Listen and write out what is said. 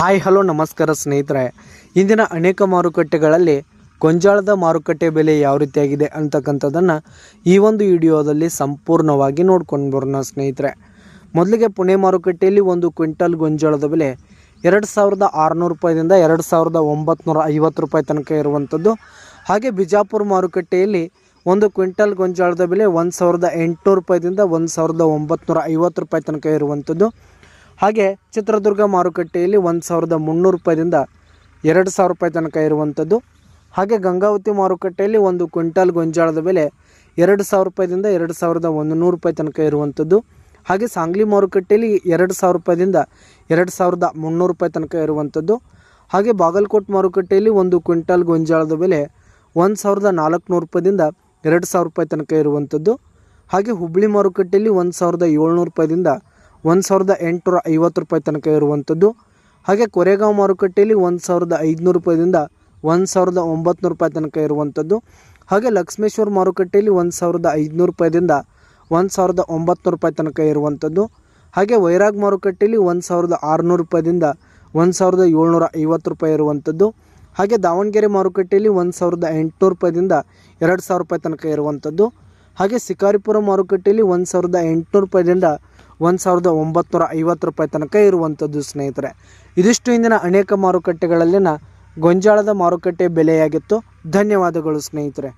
Hi hello ನಮಸ್ಕಾರ ಸ್ನೇಹಿತರೆ. ಇಂದಿನ ಅನೇಕ ಮಾರುಕಟ್ಟೆಗಳಲ್ಲಿ ಗೊಂಜಾಳದ ಮಾರುಕಟ್ಟೆ ಬೆಲೆ ಯಾವ ರೀತಿಯಾಗಿದೆ ಅಂತಕ್ಕಂಥದ್ದನ್ನು ಈ ಒಂದು ವಿಡಿಯೋದಲ್ಲಿ ಸಂಪೂರ್ಣವಾಗಿ ನೋಡ್ಕೊಂಡು ಬರೋಣ ಸ್ನೇಹಿತರೆ. ಮೊದಲಿಗೆ ಪುಣೆ ಮಾರುಕಟ್ಟೆಯಲ್ಲಿ ಒಂದು ಕ್ವಿಂಟಲ್ ಗೊಂಜಾಳದ ಬೆಲೆ 2600 ರೂಪಾಯಿದಿಂದ 2950 ರೂಪಾಯಿ ತನಕ ಇರುವಂಥದ್ದು. ಹಾಗೆ ಬಿಜಾಪುರ ಮಾರುಕಟ್ಟೆಯಲ್ಲಿ ಒಂದು ಕ್ವಿಂಟಲ್ ಗೊಂಜಾಳದ ಬೆಲೆ 1800 ರೂಪಾಯಿದಿಂದ 1950 ರೂಪಾಯಿ ತನಕ ಇರುವಂಥದ್ದು. ಹಾಗೆ ಚಿತ್ರದುರ್ಗ ಮಾರುಕಟ್ಟೆಯಲ್ಲಿ 1300 ರೂಪಾಯಿದಿಂದ 2000 ರೂಪಾಯಿ ತನಕ ಇರುವಂಥದ್ದು. ಹಾಗೆ ಗಂಗಾವತಿ ಮಾರುಕಟ್ಟೆಯಲ್ಲಿ ಒಂದು ಕ್ವಿಂಟಲ್ ಗೊಂಜಾಳದ ಬೆಲೆ 2000 ರೂಪಾಯಿದಿಂದ 2100 ರೂಪಾಯಿ ತನಕ ಇರುವಂಥದ್ದು. ಹಾಗೆ ಸಾಂಗ್ಲಿ ಮಾರುಕಟ್ಟೆಯಲ್ಲಿ 2000 ರೂಪಾಯಿದಿಂದ 2300 ರೂಪಾಯಿ ತನಕ ಇರುವಂಥದ್ದು. ಹಾಗೆ ಬಾಗಲಕೋಟೆ ಮಾರುಕಟ್ಟೆಯಲ್ಲಿ ಒಂದು ಕ್ವಿಂಟಲ್ ಗೊಂಜಾಳದ ಬೆಲೆ 1400 ರೂಪಾಯಿದಿಂದ 2000 ರೂಪಾಯಿ ತನಕ ಇರುವಂಥದ್ದು. ಹಾಗೆ ಹುಬ್ಬಳ್ಳಿ ಮಾರುಕಟ್ಟೆಯಲ್ಲಿ 1700 ರೂಪಾಯಿದಿಂದ 1850 ರೂಪಾಯಿ ತನಕ ಇರುವಂಥದ್ದು. ಹಾಗೆ ಕೊರೆಗಾಂವ್ ಮಾರುಕಟ್ಟೆಯಲ್ಲಿ 1500 ರೂಪಾಯಿದಿಂದ 1900 ರೂಪಾಯಿ ತನಕ ಇರುವಂಥದ್ದು. ಹಾಗೆ ಲಕ್ಷ್ಮೇಶ್ವರ ಮಾರುಕಟ್ಟೆಯಲ್ಲಿ 1500 ರೂಪಾಯಿದಿಂದ 1900 ರೂಪಾಯಿ ತನಕ ಇರುವಂಥದ್ದು. ಹಾಗೆ ವೈರಾಗ್ ಮಾರುಕಟ್ಟೆಯಲ್ಲಿ 1600 ರೂಪಾಯಿದಿಂದ 1750 ರೂಪಾಯಿ ಇರುವಂಥದ್ದು. ಹಾಗೆ ದಾವಣಗೆರೆ ಮಾರುಕಟ್ಟೆಯಲ್ಲಿ 1800 ರೂಪಾಯಿದಿಂದ 2000 ರೂಪಾಯಿ ತನಕ ಇರುವಂಥದ್ದು. ಹಾಗೆ ಶಿಕಾರಿಪುರ ಮಾರುಕಟ್ಟೆಯಲ್ಲಿ 1800 ರೂಪಾಯಿದಿಂದ 1950 ರೂಪಾಯಿ ತನಕ ಇರುವಂಥದ್ದು ಸ್ನೇಹಿತರೆ. ಇದಿಷ್ಟು ಇಂದಿನ ಅನೇಕ ಮಾರುಕಟ್ಟೆಗಳಲ್ಲಿನ ಗೊಂಜಾಳದ ಮಾರುಕಟ್ಟೆ ಬೆಲೆಯಾಗಿತ್ತು. ಧನ್ಯವಾದಗಳು ಸ್ನೇಹಿತರೆ.